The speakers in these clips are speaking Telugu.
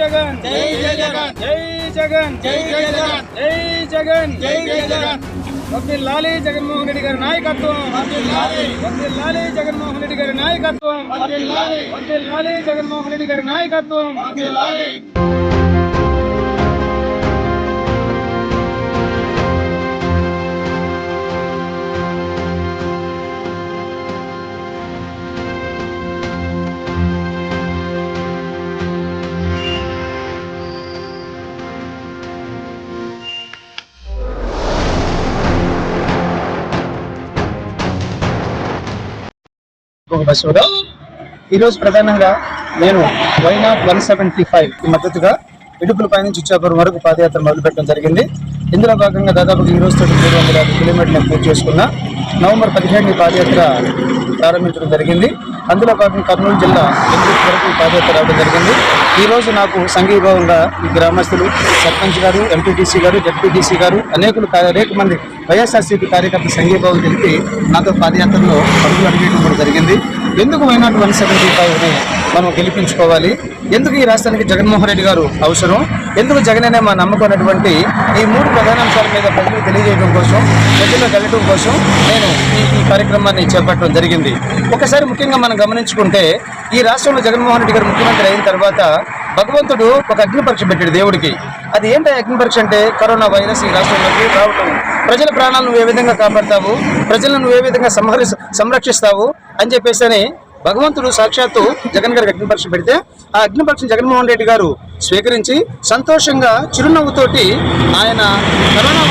జగన్ జై జగన్ జై జగన్ జై జగన్ జై జగన్ జై జగన్ వర్ధిల్లాలి జగన్మోహన్ రెడ్డి గారి నాయకత్వం వర్ధిల్లాలి జగన్మోహన్ రెడ్డి గారి నాయకత్వం వర్ధిల్లాలి జగన్మోహన్ రెడ్డి గారి నాయకత్వం బస్సులో ఈరోజు ప్రధానంగా నేను వైనాట్ 175 కి మద్దతుగా ఇడుపులపై నుంచి ఇచ్చాపురం వరకు పాదయాత్ర మొదలుపెట్టడం జరిగింది. ఇందులో భాగంగా దాదాపుగా ఈ రోజుతో 350 కిలోమీటర్లు పూర్తి చేసుకున్న నవంబర్ 17 పాదయాత్ర ప్రారంభించడం జరిగింది. అందులో భాగంగా కర్నూలు జిల్లా ఎంపీ వరకు పాదయాత్ర రావడం జరిగింది. ఈ రోజు నాకు సంఘీభావంగా ఈ గ్రామస్తులు, సర్పంచ్ గారు, ఎంపీటీసీ గారు, జడ్పీటీసీ గారు, అనేక మంది వైఎస్ఆర్సీపీ కార్యకర్తలు సంఘీభావం తెలిపి నాతో పాదయాత్రలో పరుగులు అడిగేయడం కూడా జరిగింది. ఎందుకు వైనాట్ 175ని మనం గెలిపించుకోవాలి, ఎందుకు ఈ రాష్ట్రానికి జగన్మోహన్ రెడ్డి గారు అవసరం, ఎందుకు జగన్ అనే మా నమ్మకం అనేటువంటి ఈ 3 ప్రధాన అంశాల మీద ప్రజలకు తెలియజేయడం కోసం, ప్రజల్లో వెళ్ళడం కోసం నేను ఈ కార్యక్రమాన్ని చేపట్టడం జరిగింది. ఒకసారి ముఖ్యంగా మనం గమనించుకుంటే ఈ రాష్ట్రంలో జగన్మోహన్ రెడ్డి గారు ముఖ్యమంత్రి అయిన తర్వాత భగవంతుడు ఒక అగ్ని పరీక్ష పెట్టాడు దేవుడికి. అది ఏంటి అగ్ని పరీక్ష అంటే కరోనా వైరస్ ఈ రాష్ట్రంలోకి రావటం, ప్రజల ప్రాణాలను నువ్వు ఏ విధంగా కాపాడతావు, ప్రజలను నువ్వు ఏ విధంగా సంరక్షిస్తావు అని చెప్పేసి భగవంతుడు సాక్షాత్తు జగన్ గారికి అగ్ని పరీక్ష పెడితే ఆ అగ్ని పరీక్ష జగన్మోహన్ రెడ్డి గారు స్వీకరించి సంతోషంగా చిరునవ్వుతోటి ఆయన కరోనా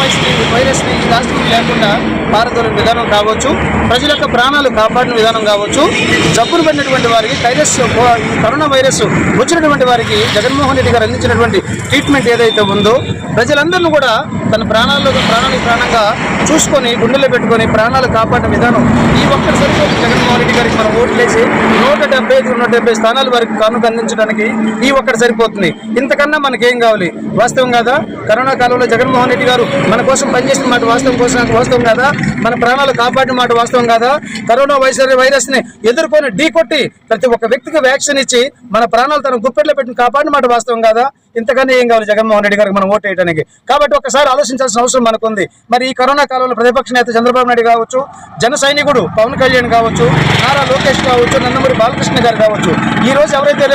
వైరస్ని ఈ రాష్ట్రం లేకుండా పారదోలిన విధానం కావచ్చు, ప్రజల యొక్క ప్రాణాలు కాపాడిన విధానం కావచ్చు, జబ్బులు పడినటువంటి వారికి కరోనా వైరస్ వచ్చినటువంటి వారికి జగన్మోహన్ రెడ్డి గారు అందించినటువంటి ట్రీట్మెంట్ ఏదైతే ఉందో ప్రజలందరినీ కూడా తన ప్రాణంగా చూసుకొని గుండెల్లో పెట్టుకొని ప్రాణాలు కాపాడిన విధానం ఈ ఒక్కటి సరిపోతుంది. జగన్మోహన్ రెడ్డి గారికి మనం ఓట్లేసి 170 స్థానాల వరకు కానుక అందించడానికి ఈ ఒక్కటి సరిపోతుంది. ఇంతకన్నా మనకేం కావాలి? వాస్తవం కదా, కరోనా కాలంలో జగన్మోహన్ రెడ్డి గారు మన కోసం పనిచేసిన మాట వాస్తవం కదా, మన ప్రాణాలు కాపాడిన మాట వాస్తవం కదా, కరోనా వైరస్ ని ఎదుర్కొని ఢీకొట్టి ప్రతి ఒక్క వ్యక్తికి వ్యాక్సిన్ ఇచ్చి మన ప్రాణాలు తన గుప్పెట్లో పెట్టి కాపాడిన మాట వాస్తవం కదా. ఇంతకన్నా ఏం కావాలి జగన్మోహన్ రెడ్డి గారికి మనం ఓటు వేయడానికి? కాబట్టి ఒకసారి ఆలోచించాల్సిన అవసరం మనకుంది. మరి ఈ కరోనా కాలంలో ప్రతిపక్ష నేత చంద్రబాబు నాయుడు కావచ్చు, జన సైనికుడు పవన్ కళ్యాణ్ కావచ్చు, నారా లోకేష్ కావచ్చు, నందమూరి బాలకృష్ణ గారు కావచ్చు, ఈ రోజు ఎవరైతే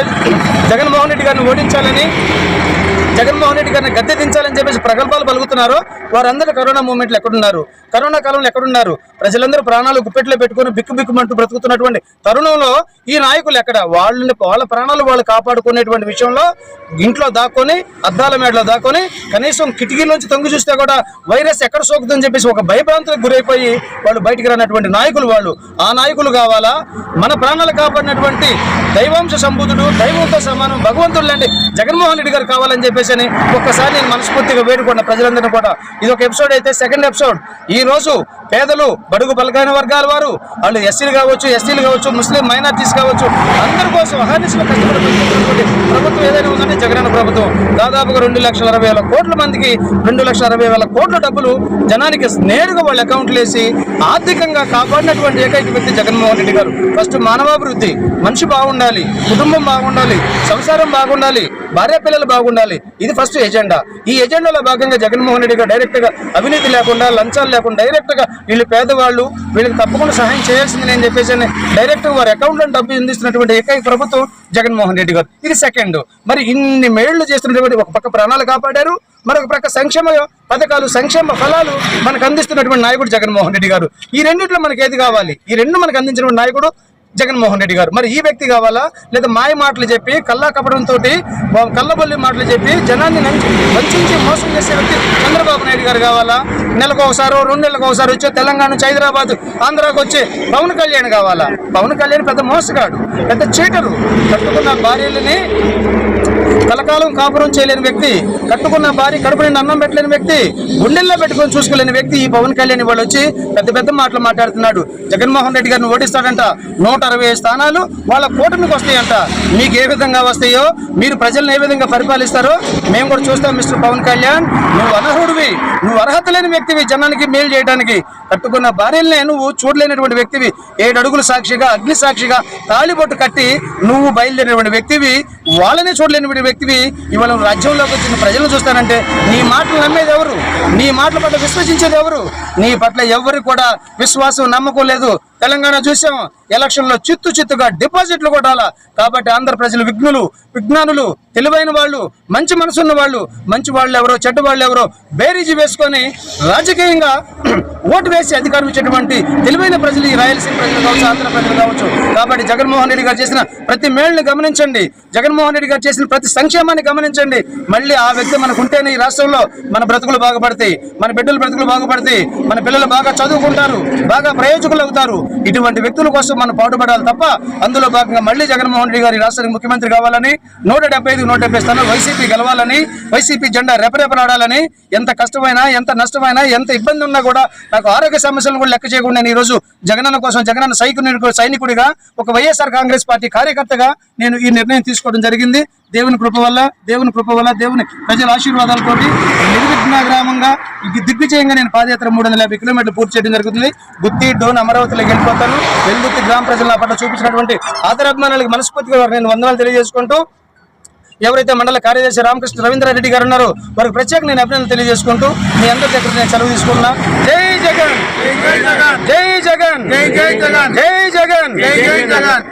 జగన్మోహన్ రెడ్డి గారిని ఓడించాలని, జగన్మోహన్ రెడ్డి గారిని గద్దె దించాలని చెప్పేసి ప్రగల్భాలు పలుకుతున్నారో వారందరూ కరోనా మూమెంట్లు ఎక్కడున్నారు, కరోనా కాలంలో ఎక్కడున్నారు? ప్రజలందరూ ప్రాణాలు గుప్పెట్లో పెట్టుకుని బిక్కుమంటూ బ్రతుకుతున్నటువంటి తరుణంలో ఈ నాయకులు ఎక్కడ? వాళ్ళ ప్రాణాలు వాళ్ళు కాపాడుకునేటువంటి విషయంలో ఇంట్లో దాక్కొని, అద్దాల మేడలో దాక్కొని, కనీసం కిటికీలోంచి తొంగి చూస్తే కూడా వైరస్ ఎక్కడ సోకుతుందని చెప్పేసి ఒక భయభ్రాంతులకు గురైపోయి వాళ్ళు బయటికి రానటువంటి నాయకులు వాళ్ళు. ఆ నాయకులు కావాలా? మన ప్రాణాలు కాపాడినటువంటి దైవాంశ సంబుధుడు, దైవంతో సమానం భగవంతుడు లాంటి జగన్మోహన్ రెడ్డి గారు కావాలని చెప్పేసి ఒక్కసారి నేను మనస్ఫూర్తిగా వేడుకున్న ప్రజలందరినీ కూడా. ఇది ఒక ఎపిసోడ్ అయితే సెకండ్ ఎపిసోడ్. ఈ రోజు పేదలు, బడుగు బలగాన వర్గాల వారు, వాళ్ళు ఎస్సీలు కావచ్చు, ఎస్టీలు కావచ్చు, ముస్లిం మైనార్టీస్ కావచ్చు, అందరి కోసం అహర్నిశలు కష్టపడుతున్నటువంటి ప్రభుత్వం ఏదైనా ఉందంటే జగనన్న ప్రభుత్వం. దాదాపుగా 2,60,000 కోట్ల మందికి 2,60,000 కోట్ల డబ్బులు జనానికి నేరుగా వాళ్ళ అకౌంట్లు వేసి ఆర్థికంగా కాపాడినటువంటి ఏకైక వ్యక్తి జగన్మోహన్ రెడ్డి గారు. ఫస్ట్ మానవాభివృద్ధి, మనిషి బాగుండాలి, కుటుంబం బాగుండాలి, సంసారం బాగుండాలి, భార్య పిల్లలు బాగుండాలి. ఇది ఫస్ట్ ఎజెండా. ఈ ఎజెండాలో భాగంగా జగన్మోహన్ రెడ్డి గారు డైరెక్ట్ గా అవినీతి లేకుండా, లంచాలు లేకుండా డైరెక్ట్ గా వీళ్ళు పేదవాళ్ళు, వీళ్ళకి తప్పకుండా సహాయం చేయాల్సింది నేను చెప్పేసి డైరెక్ట్ వారి అకౌంట్ లో డబ్బు అందిస్తున్నటువంటి ఏకైక ప్రభుత్వం జగన్మోహన్ రెడ్డి గారు. ఇది సెకండ్. మరి ఇన్ని మేళ్లు చేస్తున్నటువంటి ఒక పక్క ప్రాణాలు కాపాడారు, మరొక ప్రక్క సంక్షేమ పథకాలు, సంక్షేమ ఫలాలు మనకు అందిస్తున్నటువంటి నాయకుడు జగన్మోహన్ రెడ్డి గారు. ఈ రెండిట్లో మనకి ఏది కావాలి? ఈ రెండు మనకు అందించినటువంటి నాయకుడు జగన్మోహన్ రెడ్డి గారు. మరి ఈ వ్యక్తి కావాలా, లేదా మాయ మాటలు చెప్పి, కల్లా కపడంతో, కళ్ళబొల్లి మాటలు చెప్పి జనాన్ని వంచి మోసం చేసే వ్యక్తి చంద్రబాబు నాయుడు గారు కావాలా? నెలకు ఒకసారి, 2 నెలలకు ఒకసారి వచ్చే తెలంగాణ నుంచి హైదరాబాద్, ఆంధ్రాకు వచ్చే పవన్ కళ్యాణ్ కావాలా? పవన్ కళ్యాణ్ పెద్ద మోసగాడు, పెద్ద చీటరు. కట్టుకున్న భార్యలని కలకాలం కాపురం చేయలేని వ్యక్తి, కట్టుకున్న భార్య కడుపు నిండా అన్నం పెట్టలేని వ్యక్తి, గుండెల్లో పెట్టుకొని చూసుకోలేని వ్యక్తి ఈ పవన్ కళ్యాణ్ వాళ్ళు వచ్చి పెద్ద మాటలు మాట్లాడుతున్నాడు. జగన్మోహన్ రెడ్డి గారిని ఓడిస్తాడంట. 160 స్థానాలు వాళ్ళ కూటమికి వస్తాయంట. మీకు ఏ విధంగా వస్తాయో, మీరు ప్రజలను ఏ విధంగా పరిపాలిస్తారో మేము కూడా చూస్తాం. మిస్టర్ పవన్ కళ్యాణ్, నువ్వు అనర్హుడివి, నువ్వు అర్హత లేని వ్యక్తివి జనానికి మేలు చేయడానికి. కట్టుకున్న భార్యలనే నువ్వు చూడలేనటువంటి వ్యక్తివి. 7 అడుగుల సాక్షిగా, అగ్ని సాక్షిగా తాళిబొట్టు కట్టి నువ్వు బయలుదేరినటువంటి వ్యక్తివి. వాళ్ళనే చూడలేని వ్యక్తివి ఇవాళ నువ్వు రాజ్యంలోకి వచ్చిన ప్రజలను చూస్తానంటే నీ మాటలు నమ్మేది ఎవరు? నీ మాటల పట్ల విశ్వసించేది ఎవరు? నీ పట్ల ఎవరు కూడా విశ్వాసం నమ్మకం లేదు. తెలంగాణ చూసాం, ఎలక్షన్లో చిత్తుగా డిపాజిట్లు కొట్టాలా. కాబట్టి ఆంధ్ర ప్రజలు విజ్ఞానులు, తెలివైన వాళ్ళు, మంచి మనసున్న వాళ్ళు, మంచి వాళ్ళు ఎవరో చెడ్డ వాళ్ళు ఎవరో బేరీజు వేసుకొని రాజకీయంగా ఓటు వేసి అధికారం ఇచ్చేటువంటి తెలివైన ప్రజలు ఈ రాయలసీమ ప్రజలు కావచ్చు, ఆంధ్ర ప్రజలు కావచ్చు. కాబట్టి జగన్మోహన్ రెడ్డి గారు చేసిన ప్రతి మేలుని గమనించండి, జగన్మోహన్ రెడ్డి గారు చేసిన ప్రతి సంక్షేమాన్ని గమనించండి. మళ్ళీ ఆ వ్యక్తి మనకు ఉంటేనే ఈ రాష్ట్రంలో మన బ్రతుకులు బాగుపడతాయి, మన బిడ్డల బ్రతుకులు బాగుపడతాయి, మన పిల్లలు బాగా చదువుకుంటారు, బాగా ప్రయోజకులు అవుతారు. ఇటువంటి వ్యక్తుల కోసం మనం పాటుపడాలి తప్ప అందులో భాగంగా మళ్ళీ జగన్మోహన్ రెడ్డి గారి రాష్ట్రానికి ముఖ్యమంత్రి కావాలని, 175 స్థానాలు వైసీపీ గెలవాలని, వైసీపీ జెండా రెపరెపలాడాలని, ఎంత కష్టమైనా, ఎంత నష్టమైనా, ఎంత ఇబ్బంది ఉన్నా కూడా నాకు ఆరోగ్య సమస్యలను కూడా లెక్క చేయకుండా నేను ఈ రోజు జగనన్న కోసం, జగనన్న సైనికుడిగా, ఒక వైఎస్ఆర్ కాంగ్రెస్ పార్టీ కార్యకర్తగా నేను ఈ నిర్ణయం తీసుకోవడం జరిగింది. దేవుని కృప వల్ల, దేవుని ప్రజల ఆశీర్వాదాలతోటి నిర్విఘ్న గ్రామంగా దిగ్విజయంగా నేను పాదయాత్ర 350 కిలోమీటర్లు పూర్తి చేయడం జరుగుతుంది. గుత్తి, డోన్, అమరావతిలోకి వెళ్ళిపోతాను. వెల్లుత్తి గ్రామ ప్రజల నా పట్ల చూపించినటువంటి ఆదరాభిమానాలకు మనస్ఫూర్తిగా నేను వందనాలు తెలియజేసుకుంటూ, ఎవరైతే మండల కార్యదర్శి రామకృష్ణ రవీంద్రారెడ్డి గారు ఉన్నారో వారికి ప్రత్యేక నేను అభినందనలు తెలియజేసుకుంటూ మీ అందరి దగ్గర నేను సెలవు తీసుకున్నా. జై జగన్, జై జగన్, జై జగన్, జై జగన్, జై జగన్, జై జగన్.